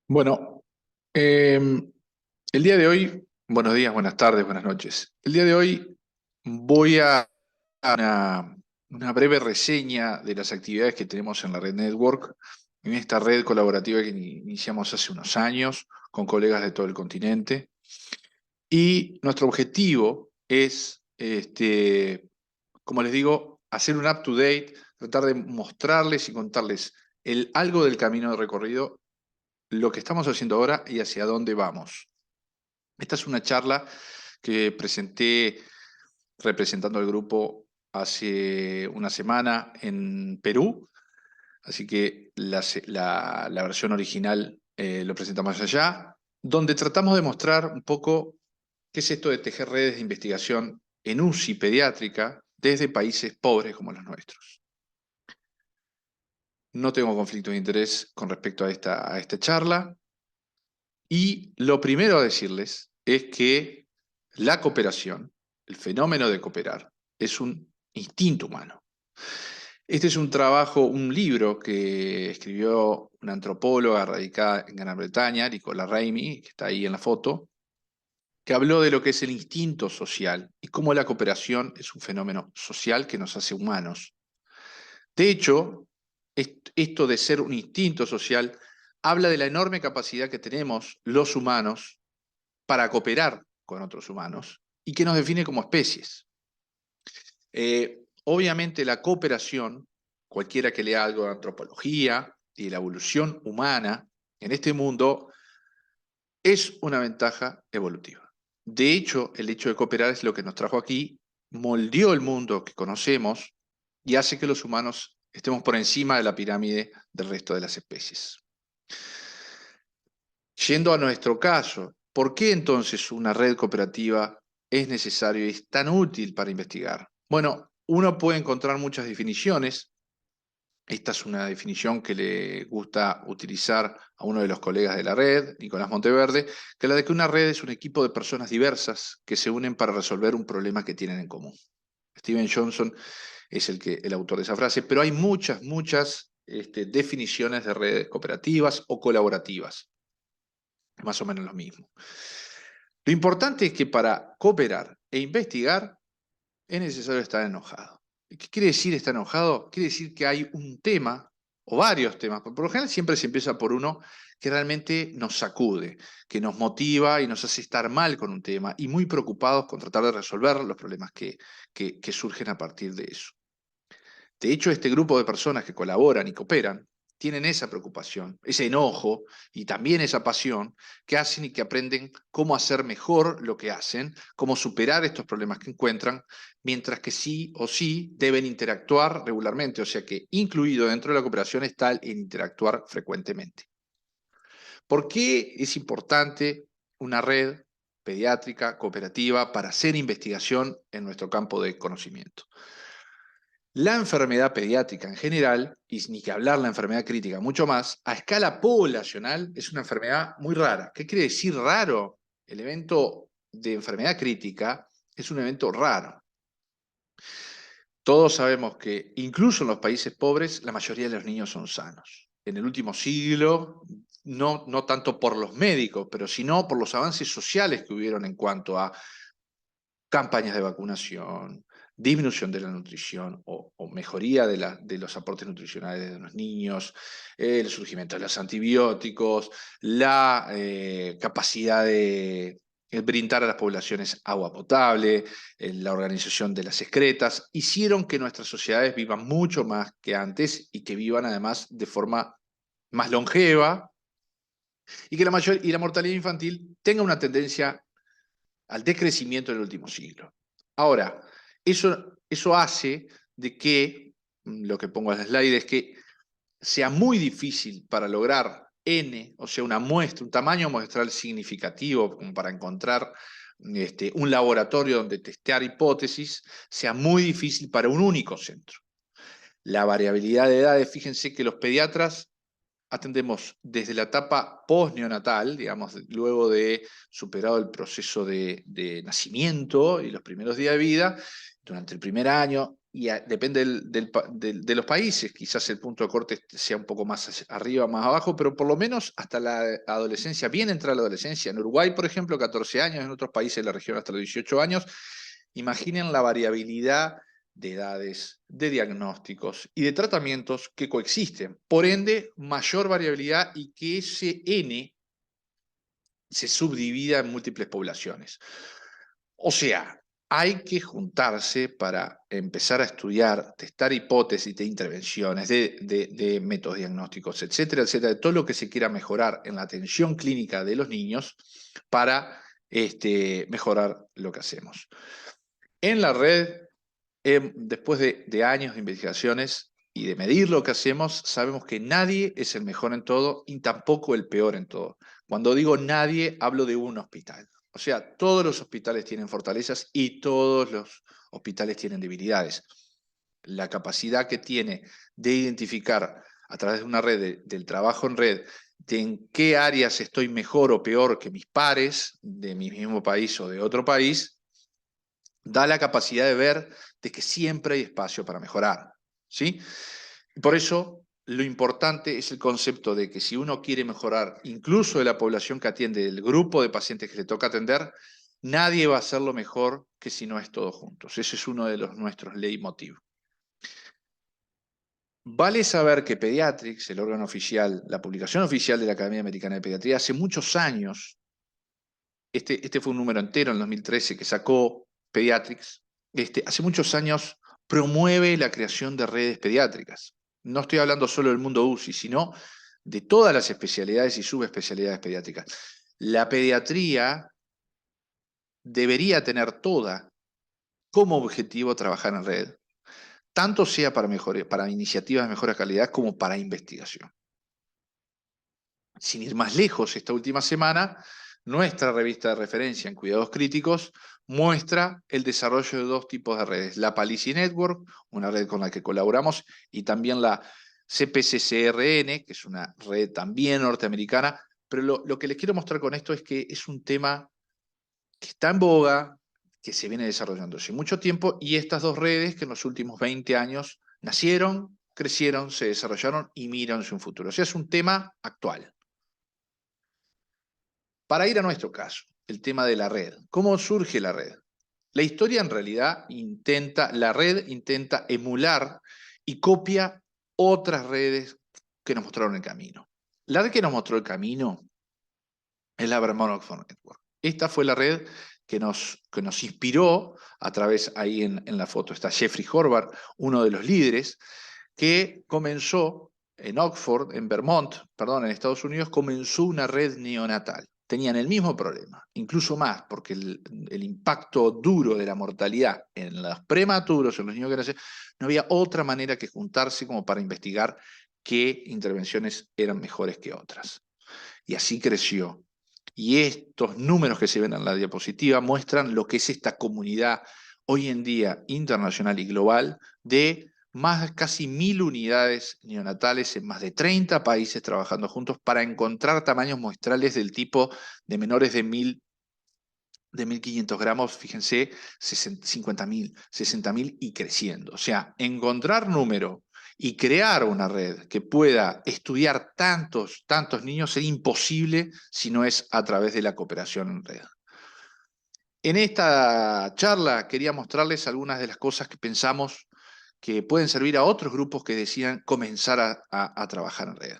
Bueno, el día de hoy, buenos días, buenas tardes, buenas noches. El día de hoy voy a una breve reseña de las actividades que tenemos en la Red Network, en esta red colaborativa que iniciamos hace unos años con colegas de todo el continente. Y nuestro objetivo es, como les digo, hacer un up-to-date, tratar de mostrarles y contarles algo del camino de recorrido, lo que estamos haciendo ahora y hacia dónde vamos. Esta es una charla que presenté representando al grupo hace una semana en Perú, así que la versión original lo presentamos allá, donde tratamos de mostrar un poco qué es esto de tejer redes de investigación en UCI pediátrica desde países pobres como los nuestros. No tengo conflicto de interés con respecto a esta charla. Y lo primero a decirles es que la cooperación, el fenómeno de cooperar, es un instinto humano. Este es un trabajo, un libro que escribió una antropóloga radicada en Gran Bretaña, Nicola Raimi, que está ahí en la foto, que habló de lo que es el instinto social y cómo la cooperación es un fenómeno social que nos hace humanos. De hecho, esto de ser un instinto social habla de la enorme capacidad que tenemos los humanos para cooperar con otros humanos y que nos define como especies. Obviamente la cooperación, cualquiera que lea algo de antropología y de la evolución humana en este mundo, es una ventaja evolutiva. De hecho, el hecho de cooperar es lo que nos trajo aquí, moldeó el mundo que conocemos y hace que los humanos estemos por encima de la pirámide del resto de las especies. Yendo a nuestro caso, ¿por qué entonces una red cooperativa es necesario y es tan útil para investigar? Bueno, uno puede encontrar muchas definiciones. Esta es una definición que le gusta utilizar a uno de los colegas de la red, Nicolás Monteverde, que es la de que una red es un equipo de personas diversas que se unen para resolver un problema que tienen en común. Steven Johnson es el autor de esa frase, pero hay muchas definiciones de redes cooperativas o colaborativas. Es más o menos lo mismo. Lo importante es que para cooperar e investigar es necesario estar enojado. ¿Qué quiere decir estar enojado? Quiere decir que hay un tema o varios temas, por lo general siempre se empieza por uno que realmente nos sacude, que nos motiva y nos hace estar mal con un tema y muy preocupados con tratar de resolver los problemas que surgen a partir de eso. De hecho, este grupo de personas que colaboran y cooperan tienen esa preocupación, ese enojo y también esa pasión que hacen y que aprenden cómo hacer mejor lo que hacen, cómo superar estos problemas que encuentran, mientras que sí o sí deben interactuar regularmente, o sea que incluido dentro de la cooperación está el interactuar frecuentemente. ¿Por qué es importante una red pediátrica cooperativa para hacer investigación en nuestro campo de conocimiento? La enfermedad pediátrica en general, y ni que hablar la enfermedad crítica mucho más, a escala poblacional es una enfermedad muy rara. ¿Qué quiere decir raro? El evento de enfermedad crítica es un evento raro. Todos sabemos que incluso en los países pobres la mayoría de los niños son sanos. En el último siglo, no tanto por los médicos, pero sino por los avances sociales que hubieron en cuanto a campañas de vacunación, disminución de la nutrición o mejoría de los aportes nutricionales de los niños, el surgimiento de los antibióticos, la capacidad de brindar a las poblaciones agua potable, la organización de las excretas, hicieron que nuestras sociedades vivan mucho más que antes y que vivan además de forma más longeva y que la mortalidad infantil tenga una tendencia al decrecimiento del último siglo. Ahora, eso hace de que, lo que pongo en la slide es que sea muy difícil para lograr N, o sea, una muestra, un tamaño muestral significativo como para encontrar un laboratorio donde testear hipótesis, sea muy difícil para un único centro. La variabilidad de edades, fíjense que los pediatras atendemos desde la etapa postneonatal, digamos, luego de superado el proceso de nacimiento y los primeros días de vida, durante el primer año, depende de los países, quizás el punto de corte sea un poco más arriba, más abajo, pero por lo menos hasta la adolescencia, bien entrada la adolescencia. En Uruguay, por ejemplo, 14 años, en otros países de la región hasta los 18 años. Imaginen la variabilidad de edades, de diagnósticos y de tratamientos que coexisten. Por ende, mayor variabilidad y que ese N se subdivida en múltiples poblaciones. O sea, hay que juntarse para empezar a estudiar, testar hipótesis de intervenciones, de métodos diagnósticos, etcétera, etcétera, de todo lo que se quiera mejorar en la atención clínica de los niños para mejorar lo que hacemos. En la red, después de años de investigaciones y de medir lo que hacemos, sabemos que nadie es el mejor en todo y tampoco el peor en todo. Cuando digo nadie, hablo de un hospital. O sea, todos los hospitales tienen fortalezas y todos los hospitales tienen debilidades. La capacidad que tiene de identificar a través de una red, del trabajo en red, de en qué áreas estoy mejor o peor que mis pares de mi mismo país o de otro país, da la capacidad de ver de que siempre hay espacio para mejorar, ¿sí? Por eso, lo importante es el concepto de que si uno quiere mejorar, incluso de la población que atiende, el grupo de pacientes que le toca atender, nadie va a hacerlo mejor que si no es todos juntos. Ese es uno de nuestros leitmotiv. Vale saber que Pediatrics, el órgano oficial, la publicación oficial de la Academia Americana de Pediatría, hace muchos años, este fue un número entero en 2013 que sacó Pediatrics, hace muchos años promueve la creación de redes pediátricas. No estoy hablando solo del mundo UCI, sino de todas las especialidades y subespecialidades pediátricas. La pediatría debería tener toda como objetivo trabajar en red, tanto sea para iniciativas de mejora calidad como para investigación. Sin ir más lejos, esta última semana, nuestra revista de referencia en cuidados críticos muestra el desarrollo de dos tipos de redes. La Palissy Network, una red con la que colaboramos, y también la CPCCRN, que es una red también norteamericana. Pero lo que les quiero mostrar con esto es que es un tema que está en boga, que se viene desarrollando hace mucho tiempo, y estas dos redes que en los últimos 20 años nacieron, crecieron, se desarrollaron y miran su futuro. O sea, es un tema actual. Para ir a nuestro caso, el tema de la red. ¿Cómo surge la red? La historia en realidad la red intenta emular y copia otras redes que nos mostraron el camino. La red que nos mostró el camino es la Vermont Oxford Network. Esta fue la red que nos inspiró, a través, ahí en la foto está Jeffrey Horvath, uno de los líderes, que comenzó en Oxford, en Estados Unidos, comenzó una red neonatal. Tenían el mismo problema, incluso más, porque el impacto duro de la mortalidad en los prematuros, en los niños que nacen, no había otra manera que juntarse como para investigar qué intervenciones eran mejores que otras. Y así creció. Y estos números que se ven en la diapositiva muestran lo que es esta comunidad hoy en día internacional y global de más casi 1000 unidades neonatales en más de 30 países trabajando juntos para encontrar tamaños muestrales del tipo de menores de 1.500 gramos, fíjense, 50.000, 60.000 y creciendo. O sea, encontrar número y crear una red que pueda estudiar tantos niños sería imposible si no es a través de la cooperación en red. En esta charla quería mostrarles algunas de las cosas que pensamos que pueden servir a otros grupos que decidan comenzar a trabajar en red.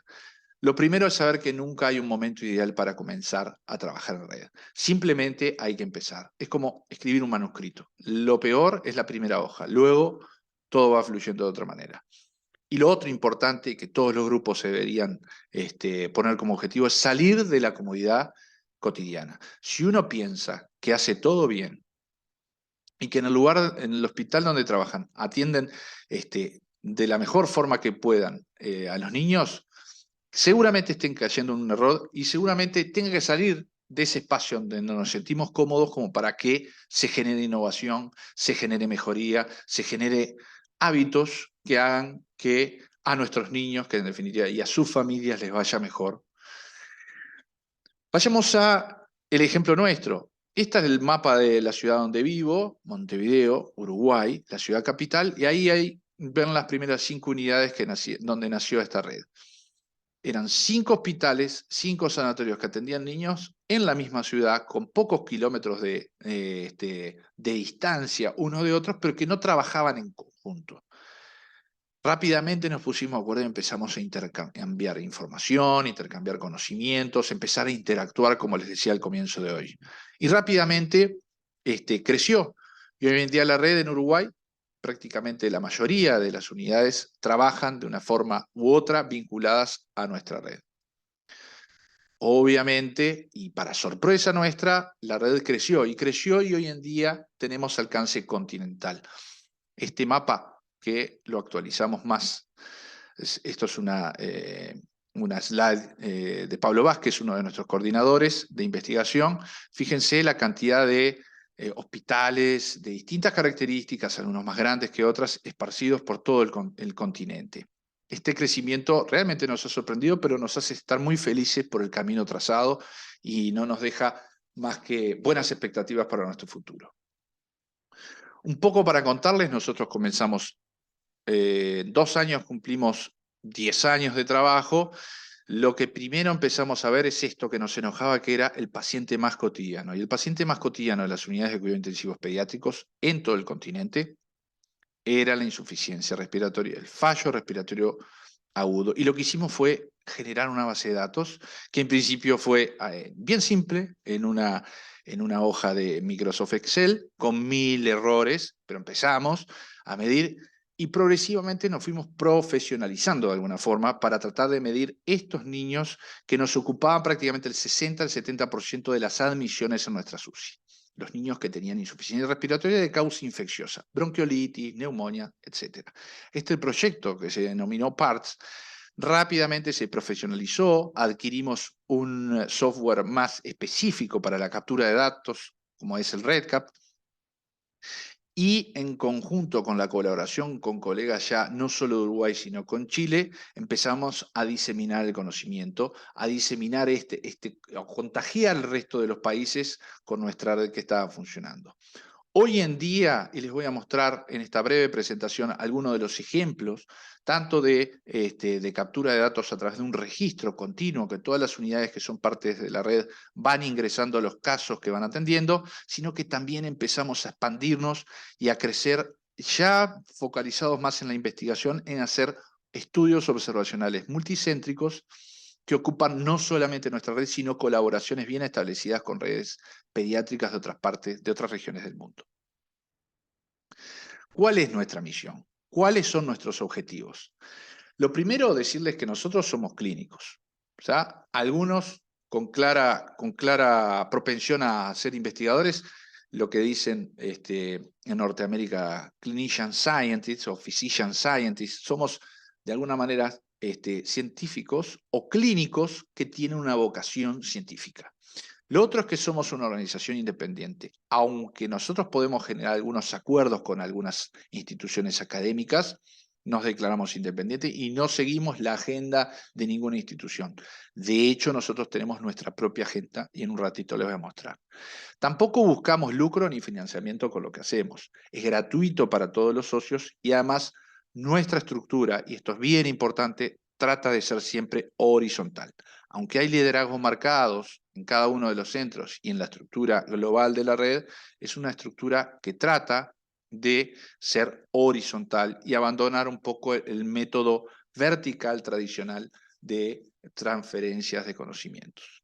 Lo primero es saber que nunca hay un momento ideal para comenzar a trabajar en red. Simplemente hay que empezar. Es como escribir un manuscrito. Lo peor es la primera hoja. Luego todo va fluyendo de otra manera. Y lo otro importante que todos los grupos se deberían poner como objetivo es salir de la comodidad cotidiana. Si uno piensa que hace todo bien y que en el hospital donde trabajan, atienden de la mejor forma que puedan a los niños, seguramente estén cayendo en un error y seguramente tengan que salir de ese espacio donde no nos sentimos cómodos como para que se genere innovación, se genere mejoría, se genere hábitos que hagan que a nuestros niños, que en definitiva, y a sus familias les vaya mejor. Vayamos a el ejemplo nuestro. Este es el mapa de la ciudad donde vivo, Montevideo, Uruguay, la ciudad capital, y ahí ven las primeras 5 unidades donde nació esta red. Eran 5 hospitales, 5 sanatorios que atendían niños en la misma ciudad, con pocos kilómetros de distancia unos de otros, pero que no trabajaban en conjunto. Rápidamente nos pusimos de acuerdo y empezamos a intercambiar información, intercambiar conocimientos, empezar a interactuar, como les decía al comienzo de hoy. Y rápidamente creció. Y hoy en día la red en Uruguay, prácticamente la mayoría de las unidades trabajan de una forma u otra vinculadas a nuestra red. Obviamente, y para sorpresa nuestra, la red creció y hoy en día tenemos alcance continental. Este mapa, que lo actualizamos más, esto es una slide de Pablo Vázquez, uno de nuestros coordinadores de investigación. Fíjense la cantidad de hospitales de distintas características, algunos más grandes que otras, esparcidos por todo el continente. Este crecimiento realmente nos ha sorprendido, pero nos hace estar muy felices por el camino trazado y no nos deja más que buenas expectativas para nuestro futuro. Un poco para contarles, nosotros comenzamos 2 años, cumplimos 10 años de trabajo. Lo que primero empezamos a ver es esto que nos enojaba, que era el paciente más cotidiano. Y el paciente más cotidiano de las unidades de cuidados intensivos pediátricos en todo el continente era la insuficiencia respiratoria, el fallo respiratorio agudo. Y lo que hicimos fue generar una base de datos que en principio fue bien simple, en una hoja de Microsoft Excel, con 1000 errores, pero empezamos a medir y progresivamente nos fuimos profesionalizando de alguna forma para tratar de medir estos niños que nos ocupaban prácticamente el 60 al 70% de las admisiones en nuestras UCI. Los niños que tenían insuficiencia respiratoria de causa infecciosa, bronquiolitis, neumonía, etc. Este proyecto, que se denominó PARTS, rápidamente se profesionalizó, adquirimos un software más específico para la captura de datos, como es el REDCap, y en conjunto con la colaboración con colegas ya no solo de Uruguay, sino con Chile, empezamos a diseminar el conocimiento, a diseminar a contagiar al resto de los países con nuestra red que estaba funcionando. Hoy en día, y les voy a mostrar en esta breve presentación algunos de los ejemplos, tanto de captura de datos a través de un registro continuo, que todas las unidades que son partes de la red van ingresando los casos que van atendiendo, sino que también empezamos a expandirnos y a crecer ya focalizados más en la investigación, en hacer estudios observacionales multicéntricos que ocupan no solamente nuestra red, sino colaboraciones bien establecidas con redes pediátricas de otras partes, de otras regiones del mundo. ¿Cuál es nuestra misión? ¿Cuáles son nuestros objetivos? Lo primero, decirles que nosotros somos clínicos. ¿Ya? Algunos con clara propensión a ser investigadores, lo que dicen en Norteamérica clinician scientists o physician scientists, somos de alguna manera científicos o clínicos que tienen una vocación científica. Lo otro es que somos una organización independiente. Aunque nosotros podemos generar algunos acuerdos con algunas instituciones académicas, nos declaramos independientes y no seguimos la agenda de ninguna institución. De hecho, nosotros tenemos nuestra propia agenda y en un ratito les voy a mostrar. Tampoco buscamos lucro ni financiamiento con lo que hacemos. Es gratuito para todos los socios y además nuestra estructura, y esto es bien importante, trata de ser siempre horizontal. Aunque hay liderazgos marcados en cada uno de los centros y en la estructura global de la red, es una estructura que trata de ser horizontal y abandonar un poco el método vertical tradicional de transferencias de conocimientos.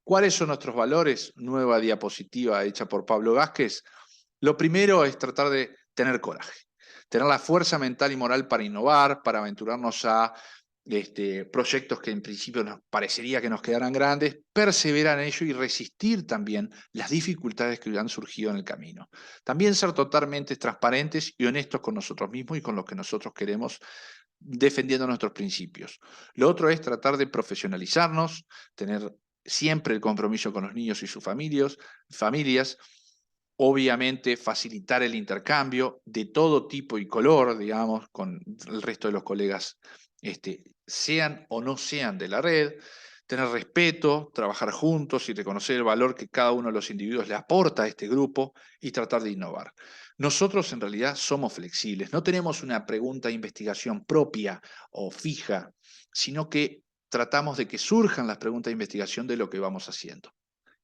¿Cuáles son nuestros valores? Nueva diapositiva hecha por Pablo Vázquez. Lo primero es tratar de tener coraje, tener la fuerza mental y moral para innovar, para aventurarnos a proyectos que en principio nos parecería que nos quedaran grandes, perseverar en ello y resistir también las dificultades que han surgido en el camino. También ser totalmente transparentes y honestos con nosotros mismos y con lo que nosotros queremos, defendiendo nuestros principios. Lo otro es tratar de profesionalizarnos, tener siempre el compromiso con los niños y sus familias, obviamente facilitar el intercambio de todo tipo y color, digamos, con el resto de los colegas, sean o no sean de la red, tener respeto, trabajar juntos y reconocer el valor que cada uno de los individuos le aporta a este grupo y tratar de innovar. Nosotros en realidad somos flexibles, no tenemos una pregunta de investigación propia o fija, sino que tratamos de que surjan las preguntas de investigación de lo que vamos haciendo.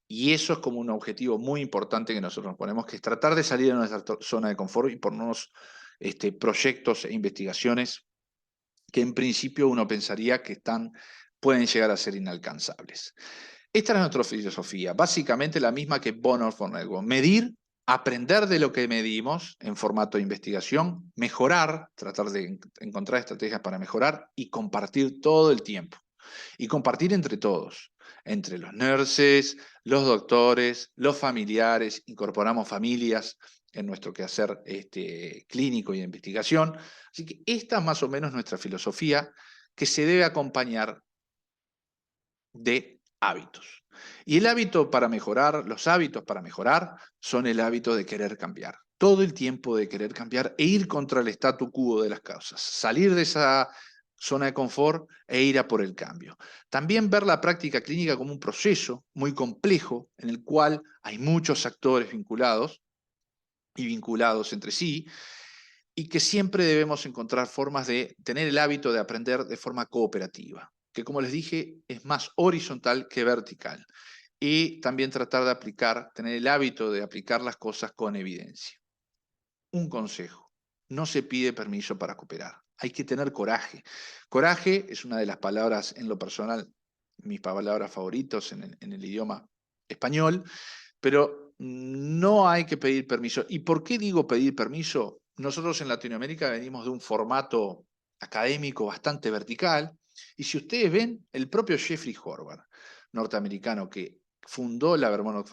Y eso es como un objetivo muy importante que nosotros nos ponemos, que es tratar de salir de nuestra zona de confort y ponernos proyectos e investigaciones que en principio uno pensaría que pueden llegar a ser inalcanzables. Esta es nuestra filosofía, básicamente la misma que Bonhoeffer von Neumann: medir, aprender de lo que medimos en formato de investigación, mejorar, tratar de encontrar estrategias para mejorar y compartir todo el tiempo. Y compartir entre todos, entre los nurses, los doctores, los familiares, incorporamos familias en nuestro quehacer clínico y de investigación. Así que esta es más o menos nuestra filosofía, que se debe acompañar de hábitos. Y el hábito para mejorar, los hábitos para mejorar, son el hábito de querer cambiar. Todo el tiempo de querer cambiar e ir contra el statu quo de las causas. Salir de esa zona de confort e ir a por el cambio. También ver la práctica clínica como un proceso muy complejo en el cual hay muchos actores vinculados y vinculados entre sí, y que siempre debemos encontrar formas de tener el hábito de aprender de forma cooperativa, que como les dije es más horizontal que vertical. Y también tratar de aplicar, tener el hábito de aplicar las cosas con evidencia. Un consejo: no se pide permiso para cooperar, hay que tener coraje. Coraje es una de las palabras, en lo personal, mis palabras favoritos en el idioma español, pero no hay que pedir permiso. ¿Y por qué digo pedir permiso? Nosotros en Latinoamérica venimos de un formato académico bastante vertical, y si ustedes ven, el propio Jeffrey Horvath, norteamericano, que fundó la Vermont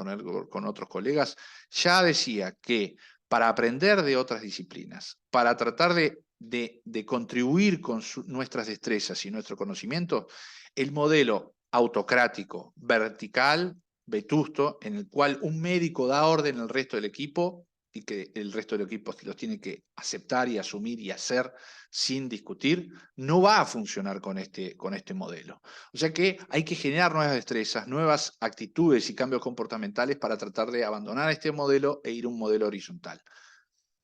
con otros colegas, ya decía que para aprender de otras disciplinas, para tratar de contribuir con nuestras destrezas y nuestro conocimiento, el modelo autocrático, vertical, vetusto, en el cual un médico da orden al resto del equipo y que el resto del equipo los tiene que aceptar y asumir y hacer sin discutir, no va a funcionar con este modelo. O sea que hay que generar nuevas destrezas, nuevas actitudes y cambios comportamentales para tratar de abandonar este modelo e ir a un modelo horizontal.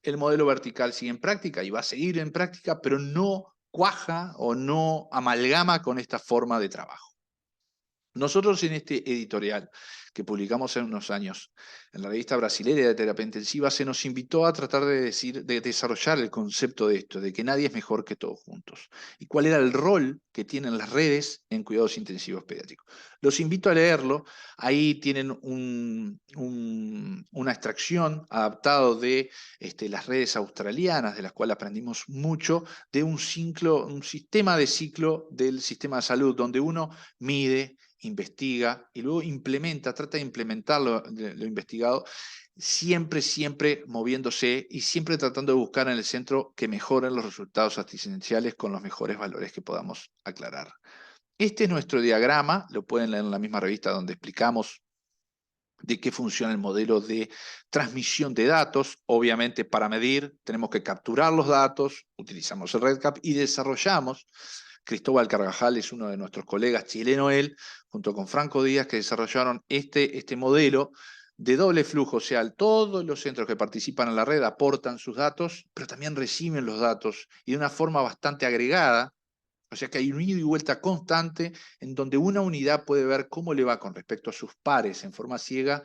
El modelo vertical sigue en práctica y va a seguir en práctica, pero no cuaja o no amalgama con esta forma de trabajo. Nosotros en este editorial que publicamos hace unos años en la revista brasileña de terapia intensiva, se nos invitó a tratar de desarrollar el concepto de esto, de que nadie es mejor que todos juntos, y cuál era el rol que tienen las redes en cuidados intensivos pediátricos. Los invito a leerlo, ahí tienen una extracción adaptado de las redes australianas, de las cuales aprendimos mucho, de un sistema de ciclo del sistema de salud, donde uno mide, investiga y luego implementa, trata de implementar lo investigado, siempre moviéndose y siempre tratando de buscar en el centro que mejoren los resultados asistenciales con los mejores valores que podamos aclarar. Este es nuestro diagrama, lo pueden leer en la misma revista donde explicamos de qué funciona el modelo de transmisión de datos. Obviamente, para medir tenemos que capturar los datos, utilizamos el REDCap y desarrollamos. Cristóbal Carvajal es uno de nuestros colegas chileno, él, junto con Franco Díaz, que desarrollaron este modelo de doble flujo, o sea, todos los centros que participan en la red aportan sus datos, pero también reciben los datos y de una forma bastante agregada. O sea que hay un ida y vuelta constante en donde una unidad puede ver cómo le va con respecto a sus pares en forma ciega,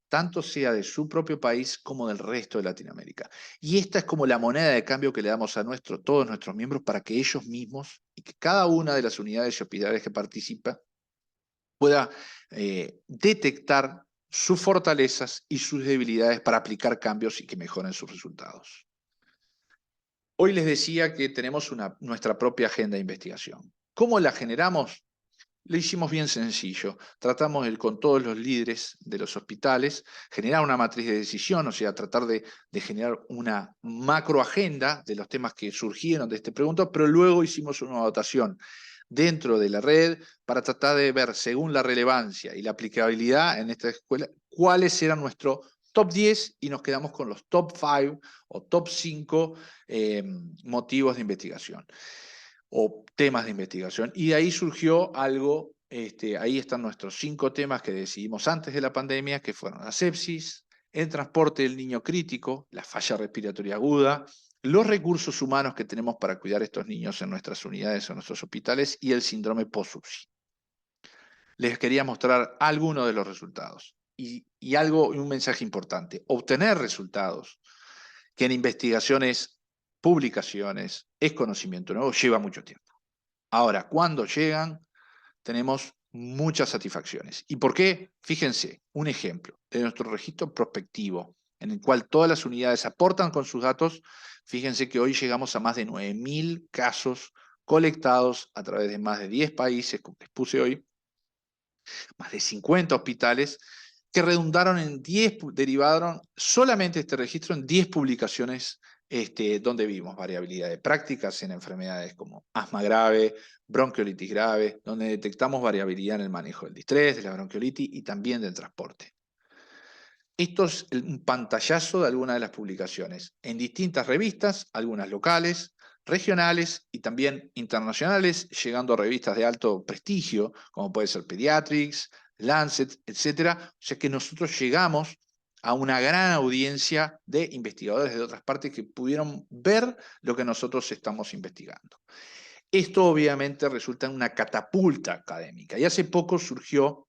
tanto sea de su propio país como del resto de Latinoamérica. Y esta es como la moneda de cambio que le damos a todos nuestros miembros, para que ellos mismos y que cada una de las unidades y hospitales que participa pueda detectar sus fortalezas y sus debilidades para aplicar cambios y que mejoren sus resultados. Hoy les decía que tenemos nuestra propia agenda de investigación. ¿Cómo la generamos? Lo hicimos bien sencillo. Tratamos con todos los líderes de los hospitales, generar una matriz de decisión, o sea, tratar de generar una macroagenda de los temas que surgieron de este pregunta, pero luego hicimos una votación dentro de la red para tratar de ver, según la relevancia y la aplicabilidad en esta escuela, cuáles eran nuestros top 10, y nos quedamos con los top 5 o top 5 motivos de investigación o temas de investigación. Y de ahí surgió algo Ahí están nuestros 5 temas que decidimos antes de la pandemia, que fueron la sepsis, el transporte del niño crítico, la falla respiratoria aguda, los recursos humanos que tenemos para cuidar a estos niños en nuestras unidades o en nuestros hospitales y el síndrome post-UCI. Les quería mostrar algunos de los resultados. Y un mensaje importante: obtener resultados que en investigaciones, publicaciones, es conocimiento nuevo, lleva mucho tiempo. Ahora, cuando llegan, tenemos muchas satisfacciones. ¿Y por qué? Fíjense, un ejemplo de nuestro registro prospectivo, en el cual todas las unidades aportan con sus datos. Fíjense que hoy llegamos a más de 9.000 casos colectados a través de más de 10 países, como les puse hoy, más de 50 hospitales, que redundaron en 10, derivaron solamente este registro en 10 publicaciones, donde vimos variabilidad de prácticas en enfermedades como asma grave, bronquiolitis grave, donde detectamos variabilidad en el manejo del distrés, de la bronquiolitis y también del transporte. Esto es un pantallazo de algunas de las publicaciones en distintas revistas, algunas locales, regionales y también internacionales, llegando a revistas de alto prestigio, como puede ser Pediatrics, Lancet, etc. O sea que nosotros llegamos a una gran audiencia de investigadores de otras partes que pudieron ver lo que nosotros estamos investigando. Esto obviamente resulta en una catapulta académica. Y hace poco surgió,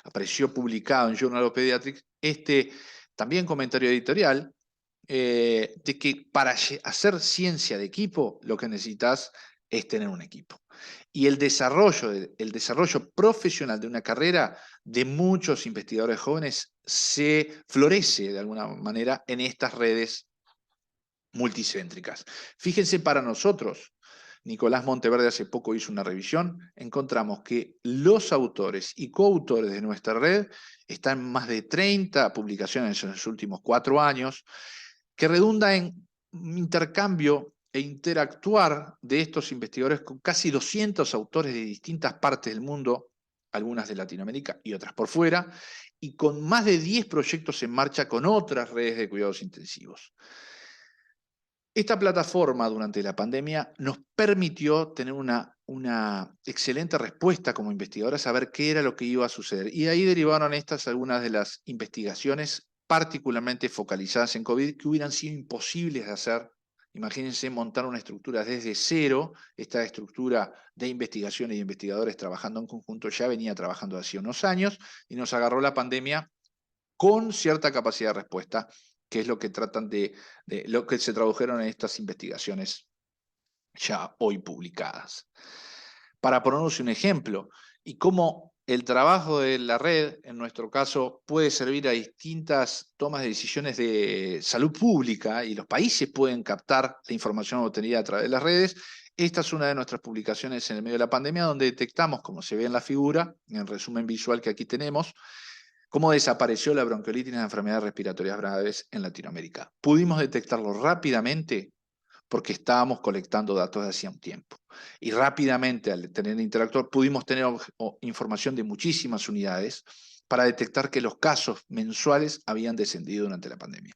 apareció publicado en Journal of Pediatrics, también comentario editorial, de que para hacer ciencia de equipo lo que necesitas es tener un equipo. Y el desarrollo profesional de una carrera de muchos investigadores jóvenes se florece de alguna manera en estas redes multicéntricas. Fíjense, para nosotros, Nicolás Monteverde hace poco hizo una revisión, encontramos que los autores y coautores de nuestra red están en más de 30 publicaciones en los últimos 4 años, que redunda en intercambio e interactuar de estos investigadores con casi 200 autores de distintas partes del mundo, algunas de Latinoamérica y otras por fuera, y con más de 10 proyectos en marcha con otras redes de cuidados intensivos. Esta plataforma durante la pandemia nos permitió tener una excelente respuesta como investigadores, a saber qué era lo que iba a suceder. Y de ahí derivaron algunas de las investigaciones particularmente focalizadas en COVID, que hubieran sido imposibles de hacer. Imagínense montar una estructura desde cero. Esta estructura de investigación y de investigadores trabajando en conjunto ya venía trabajando hace unos años, y nos agarró la pandemia con cierta capacidad de respuesta, que es lo que tratan de lo que se tradujeron en estas investigaciones ya hoy publicadas. Para ponernos un ejemplo, y cómo el trabajo de la red, en nuestro caso, puede servir a distintas tomas de decisiones de salud pública, y los países pueden captar la información obtenida a través de las redes. Esta es una de nuestras publicaciones en el medio de la pandemia, donde detectamos, como se ve en la figura, en el resumen visual que aquí tenemos, cómo desapareció la bronquiolitis y las enfermedades respiratorias graves en Latinoamérica. Pudimos detectarlo rápidamente porque estábamos colectando datos de hacía un tiempo. Y rápidamente, al tener el interactor, pudimos tener información de muchísimas unidades para detectar que los casos mensuales habían descendido durante la pandemia.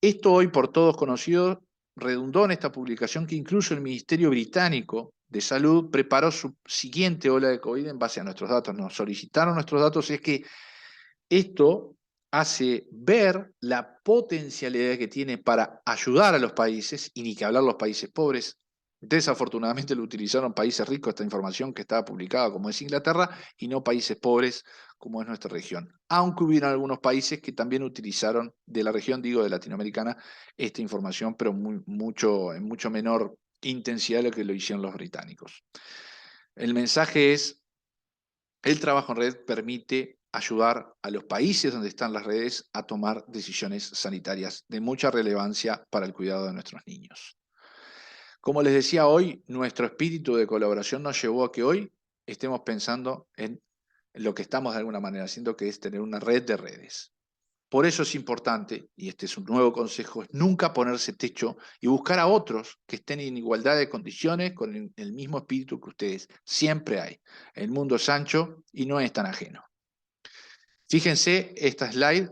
Esto, hoy por todos conocido, redundó en esta publicación que incluso el Ministerio Británico de Salud preparó su siguiente ola de COVID en base a nuestros datos. Nos solicitaron nuestros datos, y es que esto hace ver la potencialidad que tiene para ayudar a los países, y ni que hablar los países pobres. Desafortunadamente lo utilizaron países ricos esta información que estaba publicada, como es Inglaterra, y no países pobres como es nuestra región. Aunque hubieron algunos países que también utilizaron, de la región, digo, de Latinoamericana, esta información, pero en mucho menor intensidad de lo que lo hicieron los británicos. El mensaje es: el trabajo en red permite ayudar a los países donde están las redes a tomar decisiones sanitarias de mucha relevancia para el cuidado de nuestros niños. Como les decía, hoy nuestro espíritu de colaboración nos llevó a que hoy estemos pensando en lo que estamos de alguna manera haciendo, que es tener una red de redes. Por eso es importante, y este es un nuevo consejo, es nunca ponerse techo y buscar a otros que estén en igualdad de condiciones, con el mismo espíritu que ustedes. Siempre hay. El mundo es ancho y no es tan ajeno. Fíjense, esta slide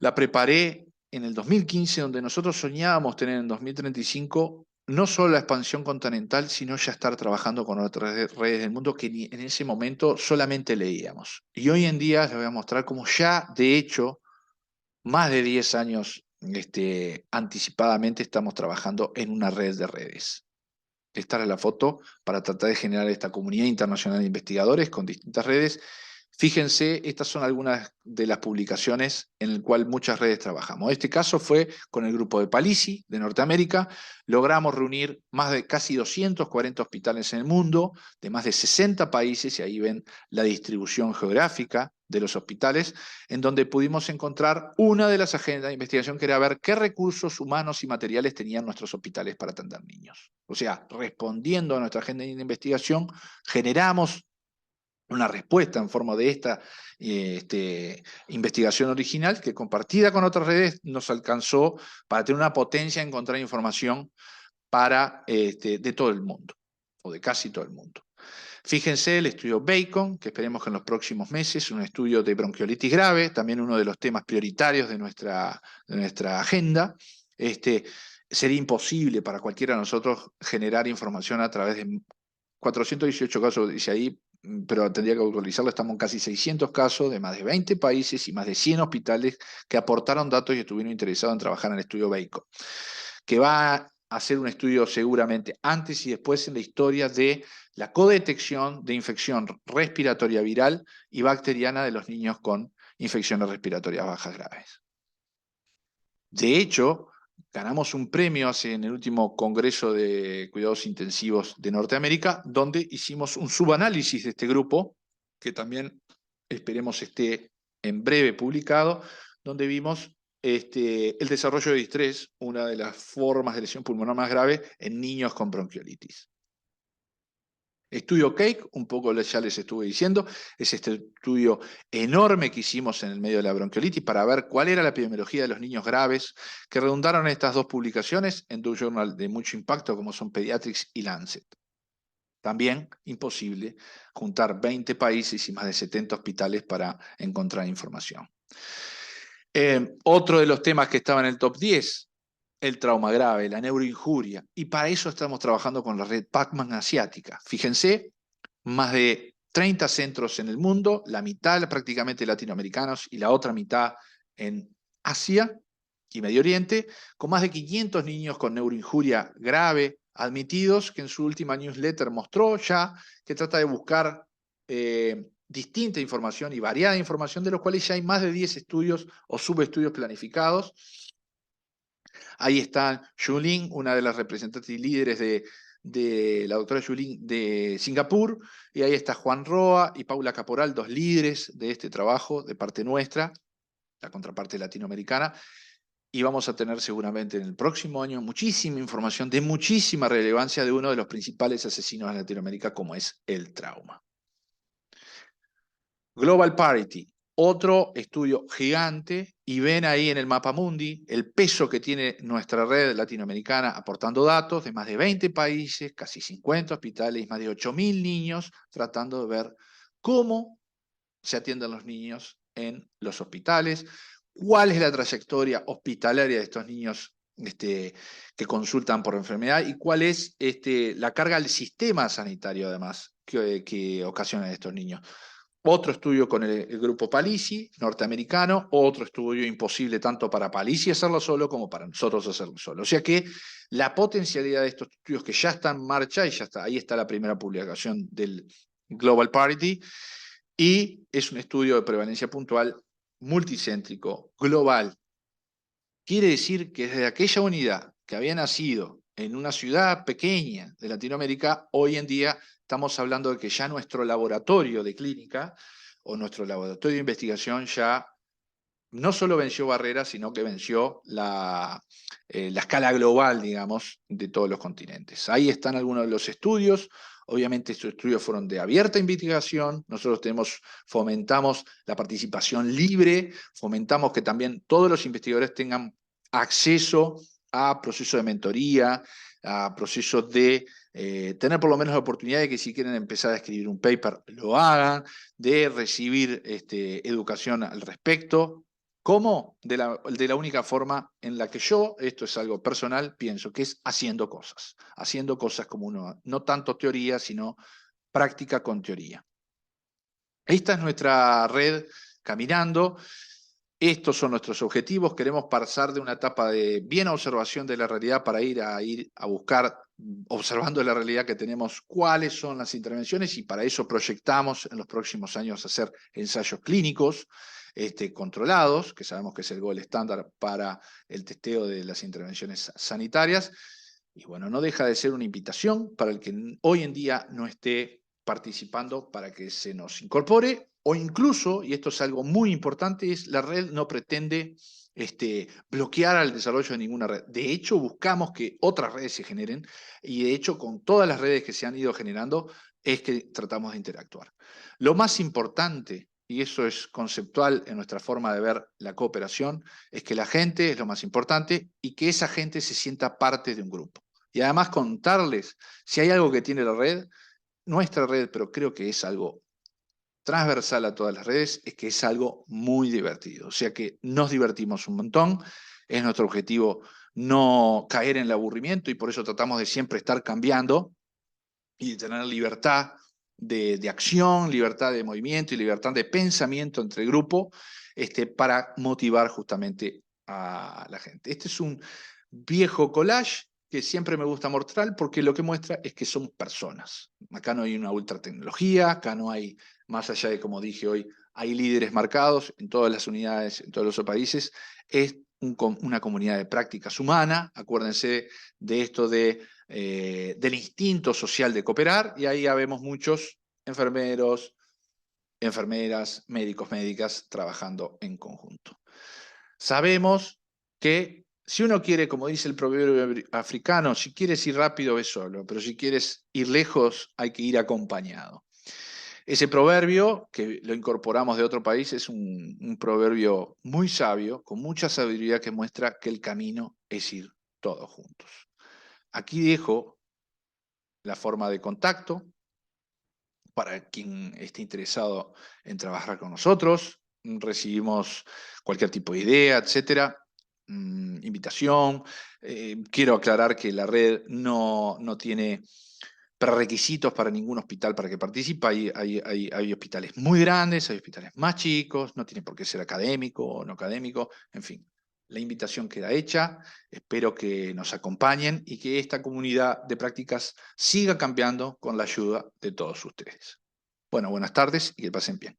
la preparé en el 2015, donde nosotros soñábamos tener en 2035 no solo la expansión continental, sino ya estar trabajando con otras redes del mundo que en ese momento solamente leíamos. Y hoy en día les voy a mostrar cómo ya, de hecho, más de 10 años anticipadamente estamos trabajando en una red de redes. Esta es la foto para tratar de generar esta comunidad internacional de investigadores con distintas redes. Fíjense, estas son algunas de las publicaciones en las cuales muchas redes trabajamos. Este caso fue con el grupo de Palisi de Norteamérica. Logramos reunir más de casi 240 hospitales en el mundo, de más de 60 países, y ahí ven la distribución geográfica de los hospitales, en donde pudimos encontrar una de las agendas de investigación que era ver qué recursos humanos y materiales tenían nuestros hospitales para atender niños. O sea, respondiendo a nuestra agenda de investigación, generamos una respuesta en forma de esta investigación original que, compartida con otras redes, nos alcanzó para tener una potencia en encontrar información de todo el mundo, o de casi todo el mundo. Fíjense el estudio Bacon, que esperemos que en los próximos meses, un estudio de bronquiolitis grave, también uno de los temas prioritarios de nuestra agenda. Sería imposible para cualquiera de nosotros generar información a través de 418 casos, dice ahí, pero tendría que actualizarlo, estamos en casi 600 casos de más de 20 países y más de 100 hospitales que aportaron datos y estuvieron interesados en trabajar en el estudio Bacon, que va a hacer un estudio seguramente antes y después en la historia de la codetección de infección respiratoria viral y bacteriana de los niños con infecciones respiratorias bajas graves. De hecho, ganamos un premio en el último Congreso de Cuidados Intensivos de Norteamérica, donde hicimos un subanálisis de este grupo, que también esperemos esté en breve publicado, donde vimos el desarrollo de distrés, una de las formas de lesión pulmonar más grave en niños con bronquiolitis. Estudio Cake, un poco ya les estuve diciendo, es este estudio enorme que hicimos en el medio de la bronquiolitis para ver cuál era la epidemiología de los niños graves, que redundaron en estas dos publicaciones en dos journals de mucho impacto como son Pediatrics y Lancet. También imposible juntar 20 países y más de 70 hospitales para encontrar información. Otro de los temas que estaba en el top 10, el trauma grave, la neuroinjuria, y para eso estamos trabajando con la red Pacman asiática. Fíjense, más de 30 centros en el mundo, la mitad prácticamente latinoamericanos y la otra mitad en Asia y Medio Oriente, con más de 500 niños con neuroinjuria grave admitidos, que en su última newsletter mostró ya que trata de buscar distinta información y variada información, de los cuales ya hay más de 10 estudios o subestudios planificados. Ahí está Yulin, una de las representantes y líderes de la doctora Yulin de Singapur, y ahí está Juan Roa y Paula Caporal, dos líderes de este trabajo de parte nuestra, la contraparte latinoamericana, y vamos a tener seguramente en el próximo año muchísima información de muchísima relevancia de uno de los principales asesinos de Latinoamérica, como es el trauma. Global Parity, otro estudio gigante, y ven ahí en el mapa mundi el peso que tiene nuestra red latinoamericana aportando datos de más de 20 países, casi 50 hospitales y más de 8.000 niños, tratando de ver cómo se atienden los niños en los hospitales, cuál es la trayectoria hospitalaria de estos niños que consultan por enfermedad y cuál es la carga del sistema sanitario además que ocasiona estos niños. Otro estudio con el grupo Palisi, norteamericano, otro estudio imposible tanto para Palisi hacerlo solo como para nosotros hacerlo solo. O sea que la potencialidad de estos estudios que ya están en marcha, y ya está, ahí está la primera publicación del Global Parity, y es un estudio de prevalencia puntual, multicéntrico, global. Quiere decir que desde aquella unidad que había nacido en una ciudad pequeña de Latinoamérica, hoy en día estamos hablando de que ya nuestro laboratorio de clínica o nuestro laboratorio de investigación ya no solo venció barreras, sino que venció la escala global, digamos, de todos los continentes. Ahí están algunos de los estudios. Obviamente estos estudios fueron de abierta investigación. Nosotros fomentamos la participación libre, fomentamos que también todos los investigadores tengan acceso a procesos de mentoría, a procesos de tener por lo menos la oportunidad de que si quieren empezar a escribir un paper, lo hagan, de recibir educación al respecto, ¿Cómo? De la única forma en la que yo, esto es algo personal, pienso que es haciendo cosas. Haciendo cosas como uno, no tanto teoría, sino práctica con teoría. Esta es nuestra red caminando. Estos son nuestros objetivos. Queremos pasar de una etapa de bien observación de la realidad para ir a buscar, observando la realidad que tenemos, cuáles son las intervenciones, y para eso proyectamos en los próximos años hacer ensayos clínicos controlados, que sabemos que es el gold estándar para el testeo de las intervenciones sanitarias. Y bueno, no deja de ser una invitación para el que hoy en día no esté participando para que se nos incorpore, o incluso, y esto es algo muy importante, es la red no pretende bloquear al desarrollo de ninguna red. De hecho, buscamos que otras redes se generen, y de hecho con todas las redes que se han ido generando es que tratamos de interactuar. Lo más importante, y eso es conceptual en nuestra forma de ver la cooperación, es que la gente es lo más importante y que esa gente se sienta parte de un grupo. Y además contarles, si hay algo que tiene la red, nuestra red, pero creo que es algo transversal a todas las redes, es que es algo muy divertido. O sea que nos divertimos un montón, es nuestro objetivo no caer en el aburrimiento, y por eso tratamos de siempre estar cambiando y de tener libertad de acción, libertad de movimiento y libertad de pensamiento entre el grupo, para motivar justamente a la gente. Este es un viejo collage que siempre me gusta mostrar, porque lo que muestra es que son personas. Acá no hay una ultra tecnología, acá no hay, más allá de, como dije hoy, hay líderes marcados en todas las unidades, en todos los países. Es una comunidad de prácticas humanas. Acuérdense de esto del instinto social de cooperar, y ahí ya vemos muchos enfermeros, enfermeras, médicos, médicas trabajando en conjunto. Sabemos que si uno quiere, como dice el proverbio africano, si quieres ir rápido, ve solo, pero si quieres ir lejos, hay que ir acompañado. Ese proverbio, que lo incorporamos de otro país, es un proverbio muy sabio, con mucha sabiduría, que muestra que el camino es ir todos juntos. Aquí dejo la forma de contacto para quien esté interesado en trabajar con nosotros. Recibimos cualquier tipo de idea, etcétera. Invitación. Quiero aclarar que la red no tiene prerequisitos para ningún hospital para que participe. Hay hospitales muy grandes, hay hospitales más chicos, no tiene por qué ser académico o no académico, en fin. La invitación queda hecha, espero que nos acompañen y que esta comunidad de prácticas siga cambiando con la ayuda de todos ustedes. Bueno, buenas tardes y que pasen bien.